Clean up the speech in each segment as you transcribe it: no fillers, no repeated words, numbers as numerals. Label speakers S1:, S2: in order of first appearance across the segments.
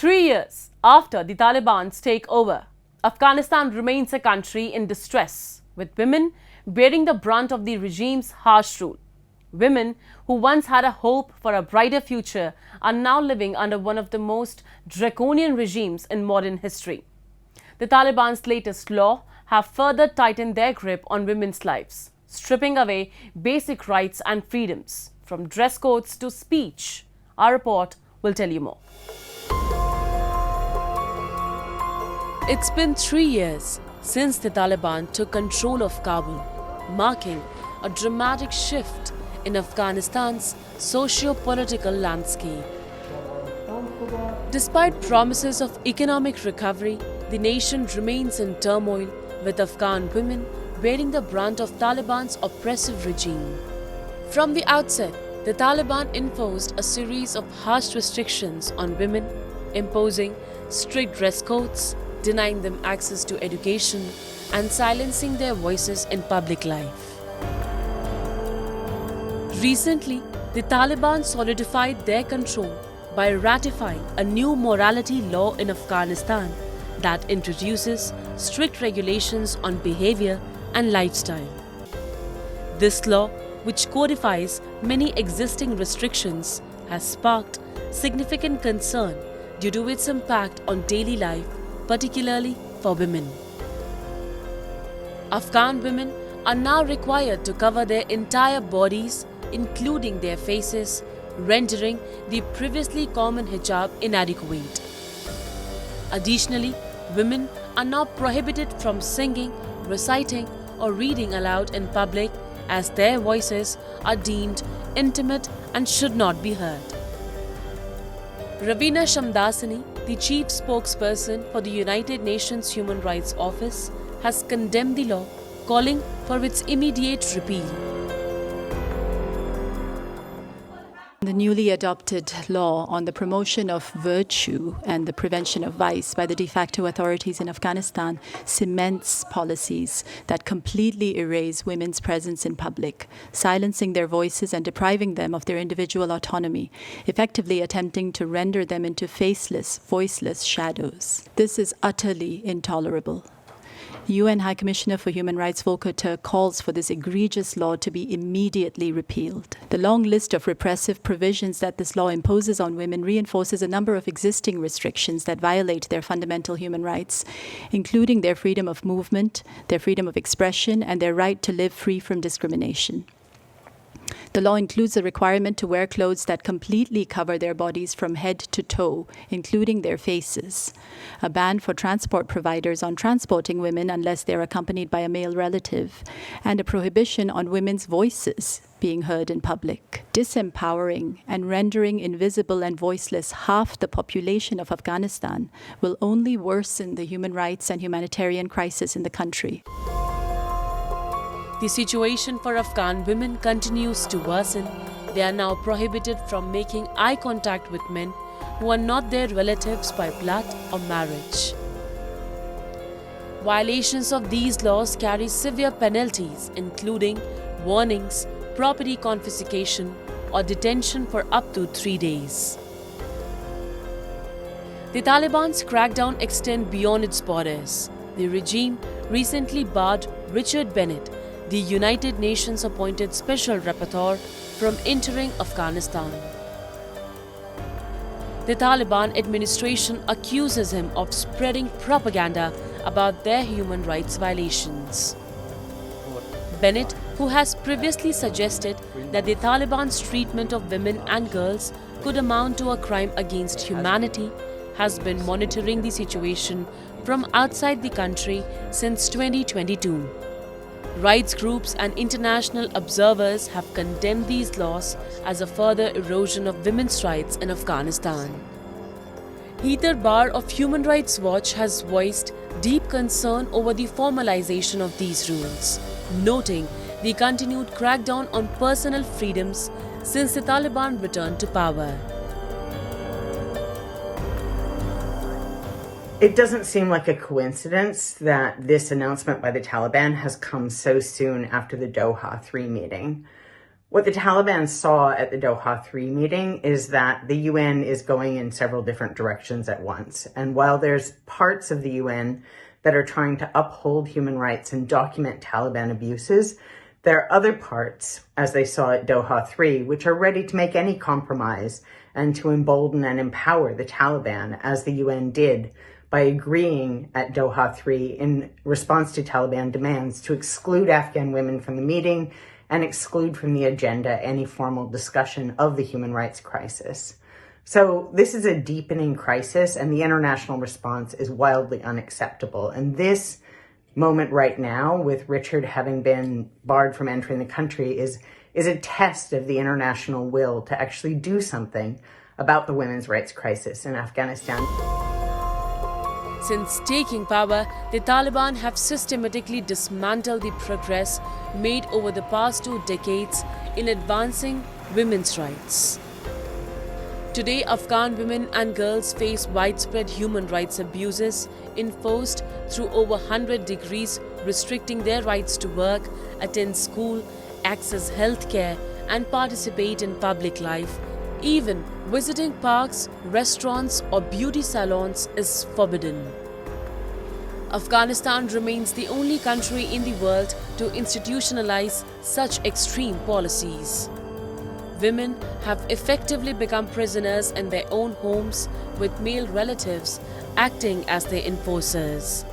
S1: 3 years after the Taliban's takeover, Afghanistan remains a country in distress, with women bearing the brunt of the regime's harsh rule. Women who once had a hope for a brighter future are now living under one of the most draconian regimes in modern history. The Taliban's latest law have further tightened their grip on women's lives, stripping away basic rights and freedoms, from dress codes to speech. Our report will tell you more. It's been 3 years since the Taliban took control of Kabul, marking a dramatic shift in Afghanistan's socio-political landscape. Despite promises of economic recovery, the nation remains in turmoil, with Afghan women bearing the brunt of Taliban's oppressive regime. From the outset, the Taliban enforced a series of harsh restrictions on women, imposing strict dress codes, denying them access to education, and silencing their voices in public life. Recently, the Taliban solidified their control by ratifying a new morality law in Afghanistan that introduces strict regulations on behavior and lifestyle. This law, which codifies many existing restrictions, has sparked significant concern due to its impact on daily life, particularly for women. Afghan women are now required to cover their entire bodies, including their faces, rendering the previously common hijab inadequate. Additionally, women are now prohibited from singing, reciting, or reading aloud in public, as their voices are deemed intimate and should not be heard. Ravina Shamdasani, the chief spokesperson for the United Nations Human Rights Office, has condemned the law, calling for its immediate repeal.
S2: The newly adopted law on the promotion of virtue and the prevention of vice by the de facto authorities in Afghanistan cements policies that completely erase women's presence in public, silencing their voices and depriving them of their individual autonomy, effectively attempting to render them into faceless, voiceless shadows. This is utterly intolerable. UN High Commissioner for Human Rights Volker Turk calls for this egregious law to be immediately repealed. The long list of repressive provisions that this law imposes on women reinforces a number of existing restrictions that violate their fundamental human rights, including their freedom of movement, their freedom of expression, and their right to live free from discrimination. The law includes a requirement to wear clothes that completely cover their bodies from head to toe, including their faces, a ban for transport providers on transporting women unless they're accompanied by a male relative, and a prohibition on women's voices being heard in public. Disempowering and rendering invisible and voiceless half the population of Afghanistan will only worsen the human rights and humanitarian crisis in the country.
S1: The situation for Afghan women continues to worsen. They are now prohibited from making eye contact with men who are not their relatives by blood or marriage. Violations of these laws carry severe penalties, including warnings, property confiscation, or detention for up to 3 days. The Taliban's crackdown extends beyond its borders. The regime recently barred Richard Bennett, the United Nations appointed special rapporteur, from entering Afghanistan. The Taliban administration accuses him of spreading propaganda about their human rights violations. Bennett, who has previously suggested that the Taliban's treatment of women and girls could amount to a crime against humanity, has been monitoring the situation from outside the country since 2022. Rights groups and international observers have condemned these laws as a further erosion of women's rights in Afghanistan. Heather Barr of Human Rights Watch has voiced deep concern over the formalization of these rules, noting the continued crackdown on personal freedoms since the Taliban returned to power.
S3: It doesn't seem like a coincidence that this announcement by the Taliban has come so soon after the Doha 3 meeting, What the Taliban saw at the Doha 3 meeting is that the UN is going in several different directions at once. And while there's parts of the UN that are trying to uphold human rights and document Taliban abuses, there are other parts, as they saw at Doha 3, which are ready to make any compromise and to embolden and empower the Taliban, as the UN did by agreeing at Doha 3 in response to Taliban demands to exclude Afghan women from the meeting and exclude from the agenda any formal discussion of the human rights crisis. So this is a deepening crisis, and the international response is wildly unacceptable. And this moment right now, with Richard having been barred from entering the country, is a test of the international will to actually do something about the women's rights crisis in Afghanistan.
S1: Since taking power, the Taliban have systematically dismantled the progress made over the past 2 decades in advancing women's rights. Today, Afghan women and girls face widespread human rights abuses enforced through over 100 decrees restricting their rights to work, attend school, access healthcare, and participate in public life. Even visiting parks, restaurants, or beauty salons is forbidden. Afghanistan remains the only country in the world to institutionalize such extreme policies. Women have effectively become prisoners in their own homes, with male relatives acting as their enforcers.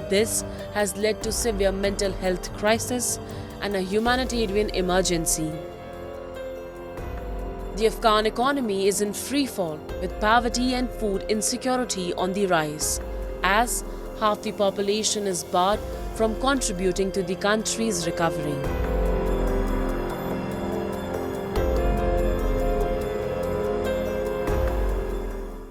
S1: This has led to severe mental health crisis and a humanitarian emergency. The Afghan economy is in freefall, with poverty and food insecurity on the rise, as half the population is barred from contributing to the country's recovery.